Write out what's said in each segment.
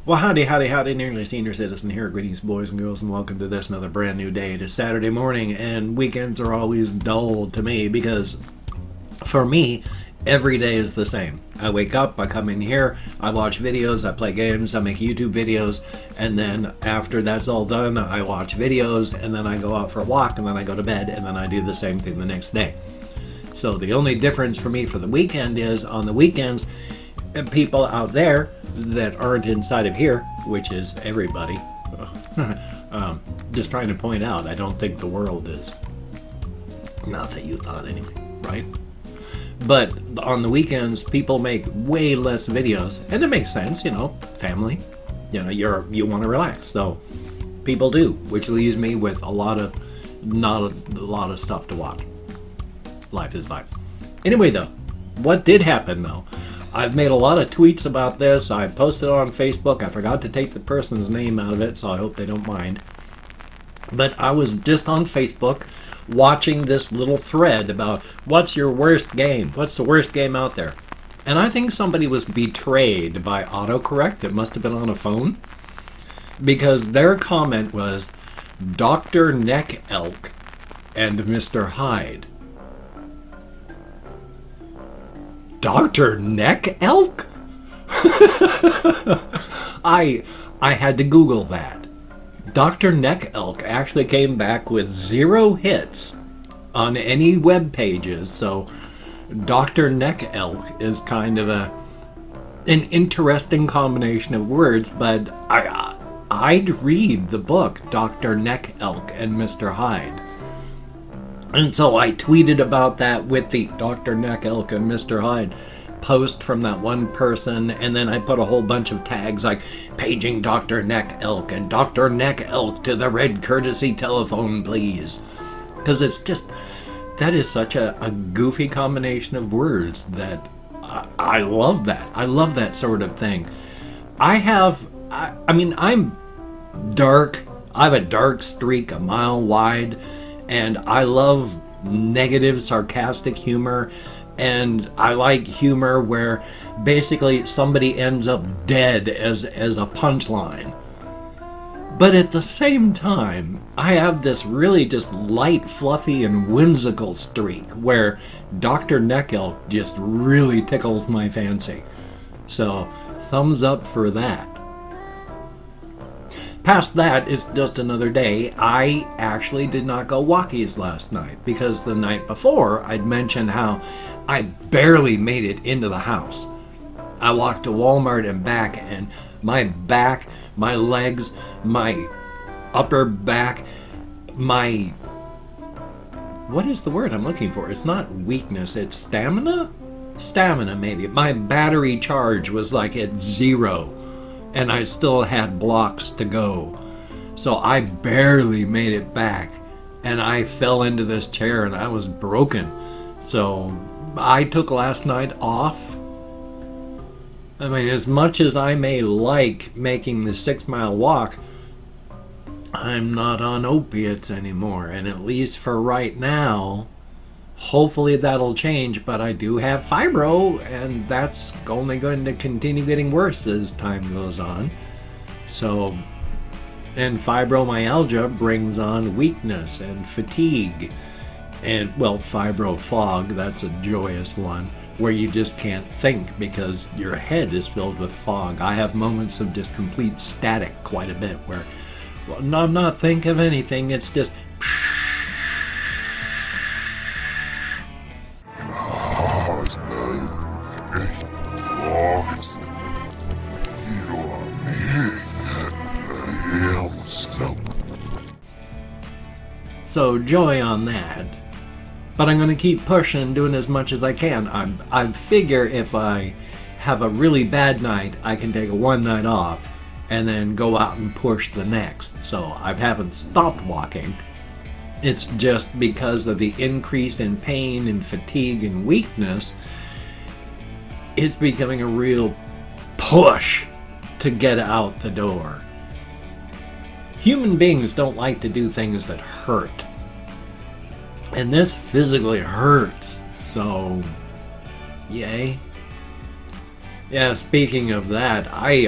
Well, howdy, howdy, howdy, nearly senior citizen here. Greetings, boys and girls, and welcome to this another brand new day. It is Saturday morning, and weekends are always dull to me because, for me, every day is the same. I wake up, I come in here, I watch videos, I play games, I make YouTube videos, and then after that's all done, I watch videos, and then I go out for a walk, and then I go to bed, and then I do the same thing the next day. So the only difference for me for the weekend is on the weekends, people out there that aren't inside of here, which is everybody, just trying to point out, I don't think the world is. Not that you thought anyway, right? But on the weekends, people make way less videos, and it makes sense, family. You want to relax, so people do, which leaves me with not a lot of stuff to watch. Life is life. Anyway, though, what did happen though? I've made a lot of tweets about this. I posted it on Facebook. I forgot to take the person's name out of it, so I hope they don't mind. But I was just on Facebook watching this little thread about what's your worst game? What's the worst game out there? And I think somebody was betrayed by autocorrect. It must have been on a phone. Because their comment was Dr. Neck Elk and Mr. Hyde. Dr. Neck Elk? I had to Google that. Dr. Neck Elk actually came back with 0 hits on any web pages, so Dr. Neck Elk is kind of an interesting combination of words, but I'd read the book Dr. Neck Elk and Mr. Hyde. And so I tweeted about that with the Dr. Neck Elk and Mr. Hyde post from that one person, and then I put a whole bunch of tags like paging Dr. Neck Elk and Dr. Neck Elk to the red courtesy telephone, please. Because it's just, that is such a goofy combination of words that I love that. I love that sort of thing. I'm dark. I have a dark streak a mile wide. And I love negative, sarcastic humor, and I like humor where basically somebody ends up dead as a punchline. But at the same time, I have this really just light, fluffy, and whimsical streak where Dr. Neck Elk just really tickles my fancy. So, thumbs up for that. Past that, it's just another day. I actually did not go walkies last night because the night before I'd mentioned how I barely made it into the house. I walked to Walmart and back, and my back, my legs, my upper back, what is the word I'm looking for? It's not weakness, it's stamina? Stamina, maybe. My battery charge was like at 0. And I still had blocks to go. So I barely made it back. And I fell into this chair and I was broken. So I took last night off. I mean, as much as I may like making the 6-mile walk, I'm not on opiates anymore. And at least for right now, hopefully that'll change, but I do have fibro, and that's only going to continue getting worse as time goes on. So, and fibromyalgia brings on weakness and fatigue. And, well, fibro fog, that's a joyous one, where you just can't think because your head is filled with fog. I have moments of just complete static quite a bit where, well, I'm not thinking of anything, it's just so joy on that. But I'm going to keep pushing, doing as much as I can. I figure if I have a really bad night, I can take a one night off and then go out and push the next. So I haven't stopped walking. It's just because of the increase in pain and fatigue and weakness, it's becoming a real push to get out the door. Human beings don't like to do things that hurt. And this physically hurts, so yay. Yeah, speaking of that, I've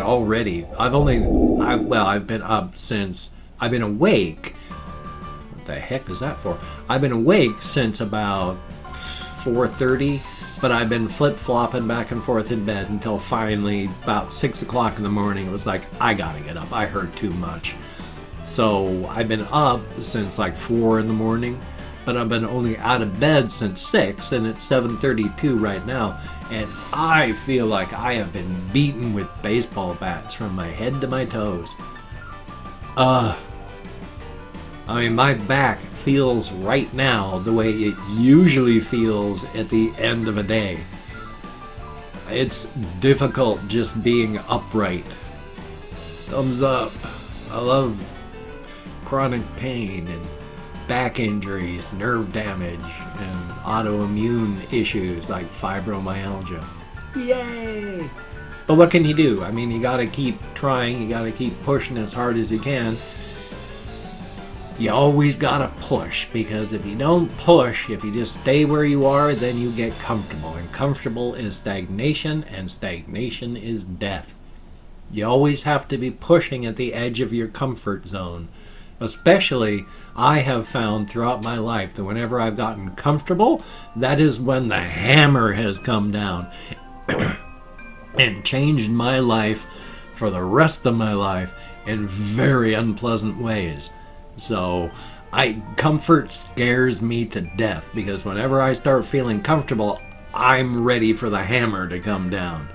been up since, I've been awake. What the heck is that for? I've been awake since about 4:30, but I've been flip-flopping back and forth in bed until finally about 6 o'clock in the morning. It was like, I gotta get up. I heard too much. So I've been up since like 4 in the morning, but I've been only out of bed since 6, and it's 7:32 right now. And I feel like I have been beaten with baseball bats from my head to my toes. I mean, my back feels right now the way it usually feels at the end of a day. It's difficult just being upright. Thumbs up. I love chronic pain and back injuries, nerve damage, and autoimmune issues like fibromyalgia. Yay! But what can you do? I mean, you gotta keep trying, you gotta keep pushing as hard as you can. You always gotta push, because if you don't push, if you just stay where you are, then you get comfortable. And comfortable is stagnation, and stagnation is death. You always have to be pushing at the edge of your comfort zone. Especially, I have found throughout my life that whenever I've gotten comfortable, that is when the hammer has come down and changed my life for the rest of my life in very unpleasant ways. So, comfort scares me to death, because whenever I start feeling comfortable, I'm ready for the hammer to come down.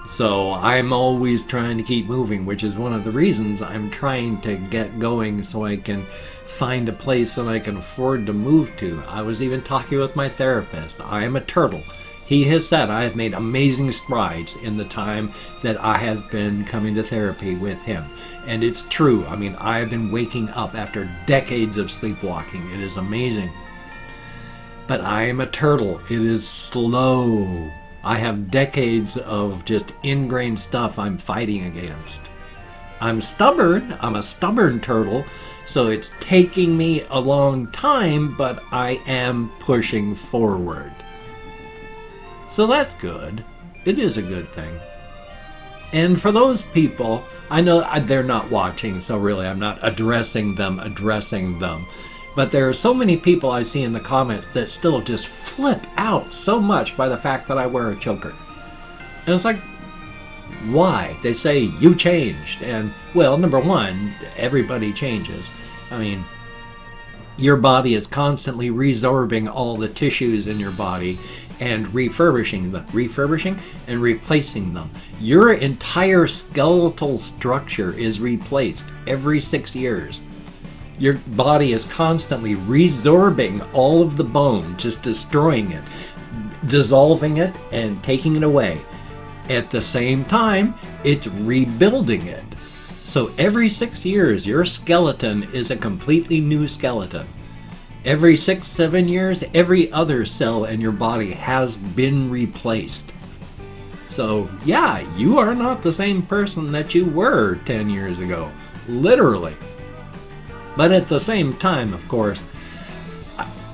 So I'm always trying to keep moving, which is one of the reasons I'm trying to get going so I can find a place that I can afford to move to. I was even talking with my therapist. I am a turtle. He has said I have made amazing strides in the time that I have been coming to therapy with him. And it's true. I mean, I have been waking up after decades of sleepwalking. It is amazing. But I am a turtle. It is slow. I have decades of just ingrained stuff I'm fighting against. I'm stubborn. I'm a stubborn turtle, so it's taking me a long time, but I am pushing forward. So that's good. It is a good thing. And for those people, I know they're not watching, so really I'm not addressing them. But there are so many people I see in the comments that still just flip out so much by the fact that I wear a choker. And it's like, why? They say, you changed. And, well, number one, everybody changes. I mean, your body is constantly resorbing all the tissues in your body and refurbishing and replacing them. Your entire skeletal structure is replaced every 6 years. Your body is constantly resorbing all of the bone, just destroying it, dissolving it, and taking it away. At the same time, it's rebuilding it. So every 6 years, your skeleton is a completely new skeleton. Every 6-7 years, every other cell in your body has been replaced. So yeah, you are not the same person that you were 10 years ago. Literally. But at the same time, of course,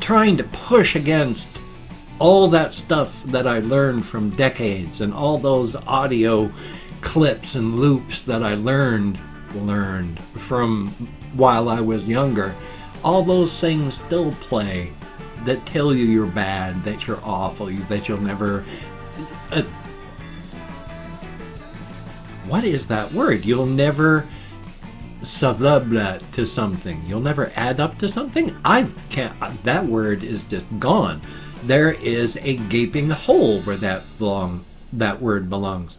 trying to push against all that stuff that I learned from decades and all those audio clips and loops that I learned from while I was younger, all those things still play that tell you you're bad, that you're awful, that you'll never... what is that word? You'll never... self-sabotage to something. You'll never add up to something? I can't. That word is just gone. There is a gaping hole where that word belongs.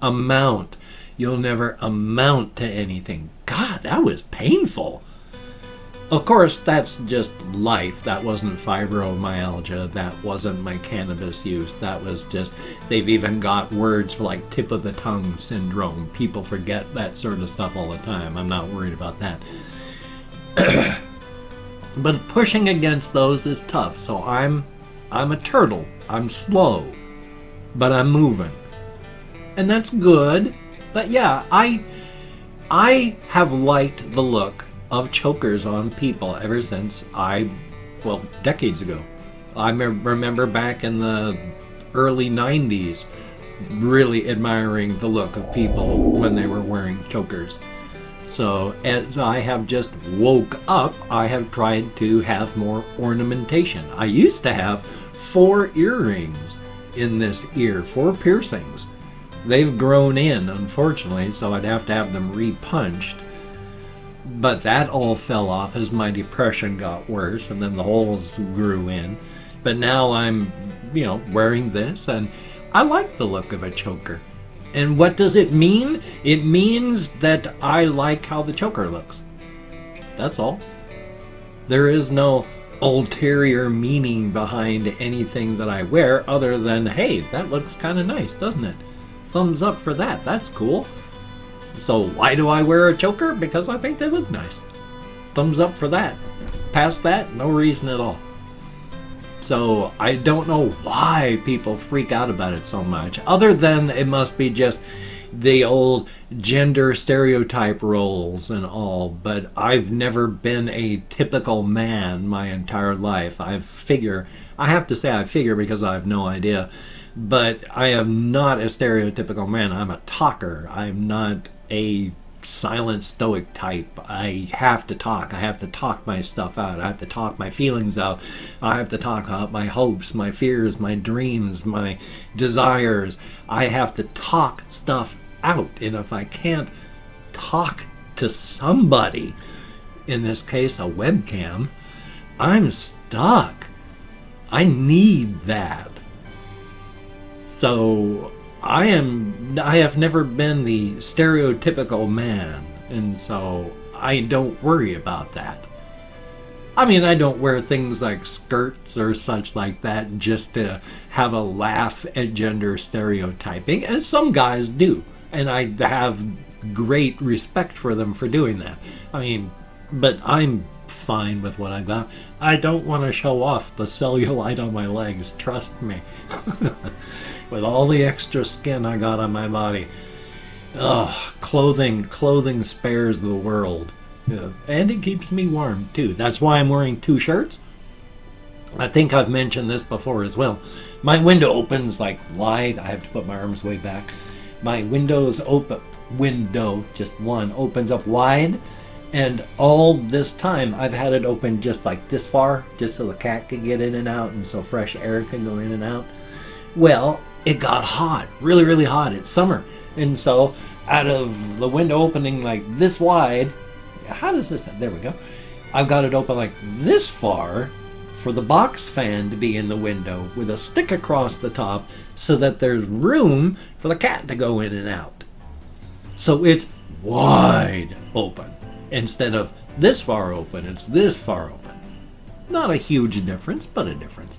Amount. You'll never amount to anything. God, that was painful. Of course, that's just life. That wasn't fibromyalgia. That wasn't my cannabis use. That was just, they've even got words for like tip of the tongue syndrome. People forget that sort of stuff all the time. I'm not worried about that. But pushing against those is tough. So I'm a turtle. I'm slow, but I'm moving. And that's good. But yeah, I have liked the look of chokers on people ever since decades ago. I remember back in the early 90s really admiring the look of people when they were wearing chokers. So as I have just woke up, I have tried to have more ornamentation. I used to have 4 earrings in this ear, 4 piercings. They've grown in, unfortunately, so I'd have to have them repunched. But that all fell off as my depression got worse, and then the holes grew in. But now I'm, wearing this, and I like the look of a choker. And what does it mean? It means that I like how the choker looks. That's all. There is no ulterior meaning behind anything that I wear other than, hey, that looks kind of nice, doesn't it? Thumbs up for that. That's cool. So why do I wear a choker? Because I think they look nice. Thumbs up for that. Past that, no reason at all. So I don't know why people freak out about it so much, other than it must be just the old gender stereotype roles and all. But I've never been a typical man my entire life. I have to say I figure because I have no idea. But I am not a stereotypical man. I'm a talker. I'm not a silent stoic type. I have to talk. I have to talk my stuff out. I have to talk my feelings out. I have to talk out my hopes, my fears, my dreams, my desires. I have to talk stuff out. And if I can't talk to somebody, in this case a webcam, I'm stuck. I need that. So I have never been the stereotypical man, and so I don't worry about that. I mean, I don't wear things like skirts or such like that just to have a laugh at gender stereotyping, as some guys do, and I have great respect for them for doing that. I mean, but I'm fine with what I got. I don't want to show off the cellulite on my legs, trust me. With all the extra skin I got on my body. Ugh, clothing spares the world. Yeah. And it keeps me warm too. That's why I'm wearing 2 shirts. I think I've mentioned this before as well. My window opens like wide. I have to put my arms way back. My window, just one, opens up wide. And all this time I've had it open just like this far, just so the cat can get in and out and so fresh air can go in and out. Well, it got hot, really, really hot. It's summer. And so out of the window opening like this wide, how does this, there we go. I've got it open like this far for the box fan to be in the window with a stick across the top so that there's room for the cat to go in and out. So it's wide open. Instead of this far open, it's this far open. Not a huge difference, but a difference.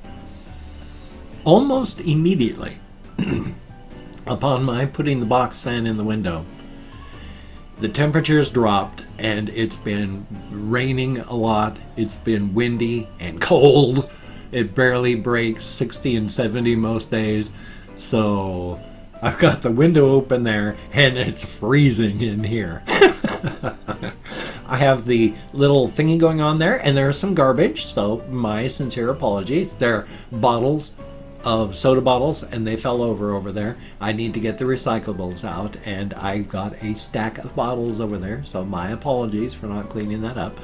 Almost immediately, upon my putting the box fan in the window, the temperatures dropped and it's been raining a lot. It's been windy and cold. It barely breaks 60 and 70 most days. So I've got the window open there and it's freezing in here. I have the little thingy going on there, and there's some garbage, so my sincere apologies. They're bottles of soda bottles, and they fell over there. I need to get the recyclables out, and I got a stack of bottles over there, so my apologies for not cleaning that up.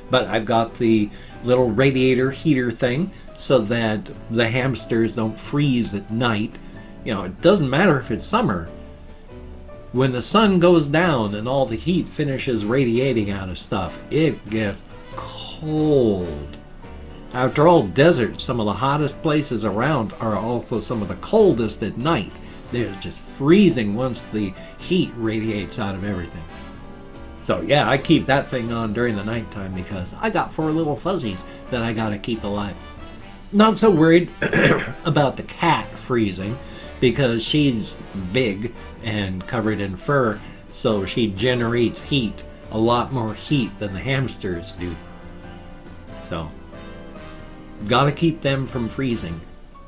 But I've got the little radiator heater thing so that the hamsters don't freeze at night. It doesn't matter if it's summer. When the sun goes down and all the heat finishes radiating out of stuff, it gets cold. After all, deserts, some of the hottest places around, are also some of the coldest at night. They're just freezing once the heat radiates out of everything. So yeah, I keep that thing on during the nighttime because I got 4 little fuzzies that I gotta keep alive. Not so worried about the cat freezing, because she's big and covered in fur, so she generates heat, a lot more heat than the hamsters do. So, gotta keep them from freezing.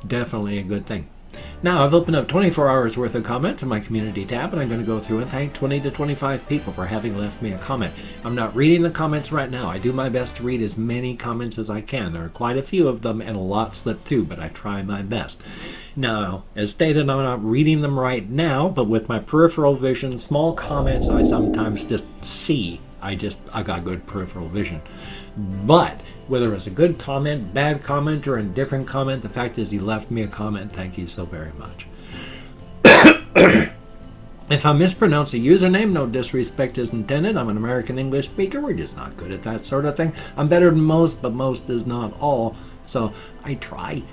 Definitely a good thing. Now, I've opened up 24 hours worth of comments in my community tab, and I'm going to go through and thank 20 to 25 people for having left me a comment. I'm not reading the comments right now. I do my best to read as many comments as I can. There are quite a few of them, and a lot slip through, but I try my best. Now, as stated, I'm not reading them right now, but with my peripheral vision, small comments I sometimes just see. I got good peripheral vision. But whether it's a good comment, bad comment, or indifferent comment, the fact is he left me a comment. Thank you so very much. If I mispronounce a username, no disrespect is intended. I'm an American English speaker. We're just not good at that sort of thing. I'm better than most, but most is not all. So I try.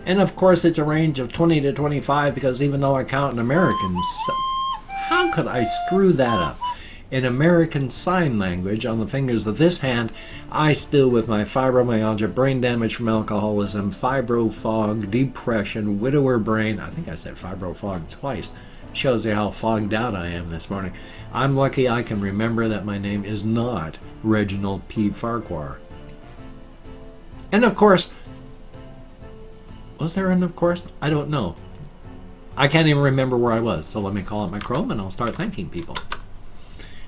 And of course, it's a range of 20 to 25 because even though I count in Americans, how could I screw that up? In American Sign Language, on the fingers of this hand, I still, with my fibromyalgia, brain damage from alcoholism, fibrofog, depression, widower brain, I think I said fibrofog twice, shows you how fogged out I am this morning. I'm lucky I can remember that my name is not Reginald P. Farquhar. And of course, was there an of course? I don't know. I can't even remember where I was, so let me call up my Chrome and I'll start thanking people.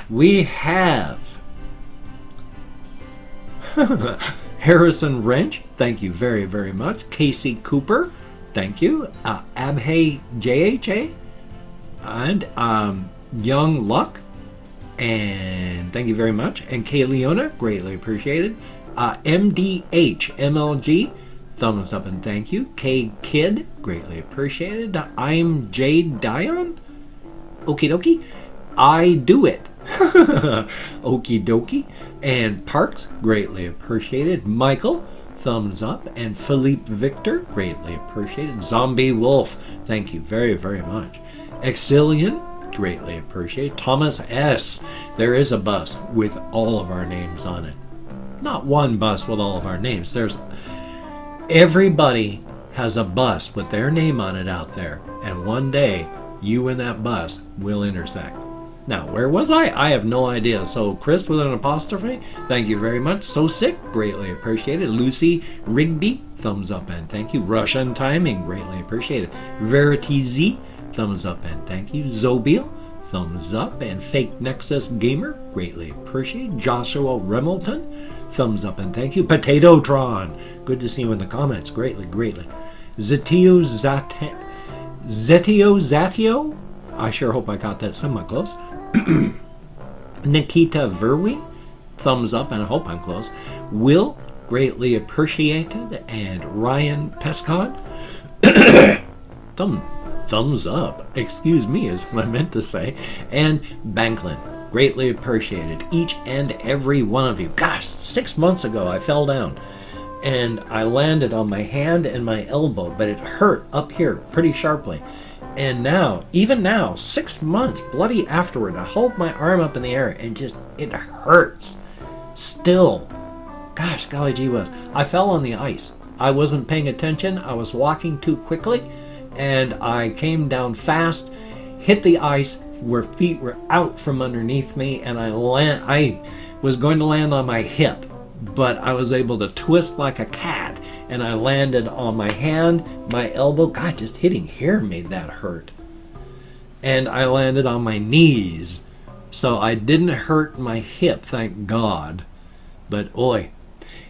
We have Harrison Wrench, thank you very, very much. Casey Cooper, thank you. Abhay JHA, and Young Luck, and thank you very much. And Kay Leona, greatly appreciated. MDH MLG, thumbs up and thank you. K Kid, greatly appreciated. I'm Jade Dion, okie dokie. I do it. Okie dokie. And Parks, greatly appreciated. Michael, thumbs up. And Philippe Victor, greatly appreciated. Zombie Wolf, thank you very, very much. Exilian, greatly appreciated. Thomas S, there is a bus with all of our names on it. Not one bus with all of our names. Everybody has a bus with their name on it out there. And one day, you and that bus will intersect. Now, where was I? I have no idea. So, Chris with an apostrophe, thank you very much. So Sick, greatly appreciated. Lucy Rigby, thumbs up and thank you. Russian Timing, greatly appreciated. Verity Z, thumbs up and thank you. Zobiel, thumbs up. And Fake Nexus Gamer, greatly appreciated. Joshua Remilton, thumbs up and thank you. Potatotron, good to see you in the comments, greatly, greatly. Zetio Zatio, I sure hope I got that semi-close. Nikita Verwi, thumbs up, and I hope I'm close. Will, greatly appreciated. And Ryan Pescod, thumbs up, excuse me, is what I meant to say. And Banklin, greatly appreciated. Each and every one of you. Gosh, 6 months ago I fell down and I landed on my hand and my elbow, but it hurt up here pretty sharply. And now, even now, 6 months bloody afterward, I hold my arm up in the air and just, it hurts. Still. Gosh, golly gee whiz. I fell on the ice. I wasn't paying attention. I was walking too quickly. And I came down fast, hit the ice where feet were out from underneath me. And I was going to land on my hip, but I was able to twist like a cat. And I landed on my hand, my elbow. God, just hitting here made that hurt. And I landed on my knees. So I didn't hurt my hip, thank God. But oi.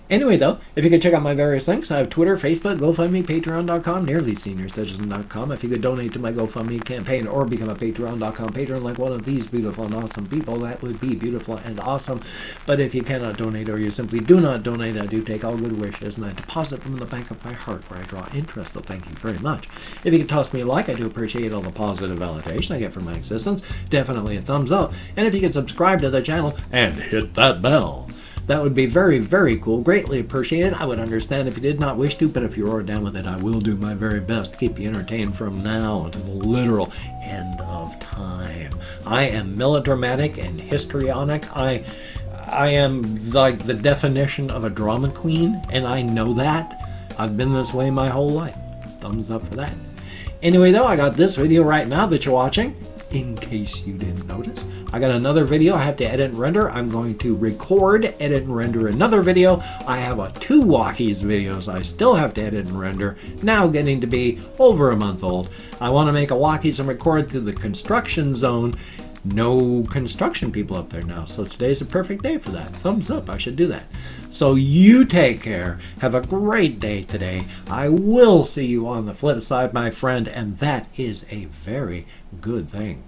Anyway, though, if you could check out my various links, I have Twitter, Facebook, GoFundMe, Patreon.com, NearlySeniorCitizen.com. If you could donate to my GoFundMe campaign or become a Patreon.com patron like one of these beautiful and awesome people, that would be beautiful and awesome. But if you cannot donate or you simply do not donate, I do take all good wishes and I deposit them in the bank of my heart where I draw interest. So thank you very much. If you could toss me a like, I do appreciate all the positive validation I get from my existence. Definitely a thumbs up. And if you could subscribe to the channel and hit that bell, that would be very, very cool. Greatly appreciated. I would understand if you did not wish to, but if you are down with it, I will do my very best to keep you entertained from now until the literal end of time. I am melodramatic and histrionic. I am like the definition of a drama queen, and I know that. I've been this way my whole life. Thumbs up for that. Anyway, though, I got this video right now that you're watching. in case you didn't notice. I got another video I have to edit and render. I'm going to record, edit, and render another video. I have 2 walkies videos I still have to edit and render, now getting to be over a month old. I want to make a walkies and record through the construction zone. No construction people up there now, so today's a perfect day for that. Thumbs up, I should do that. So you take care. Have a great day today. I will see you on the flip side, my friend, and that is a very good thing.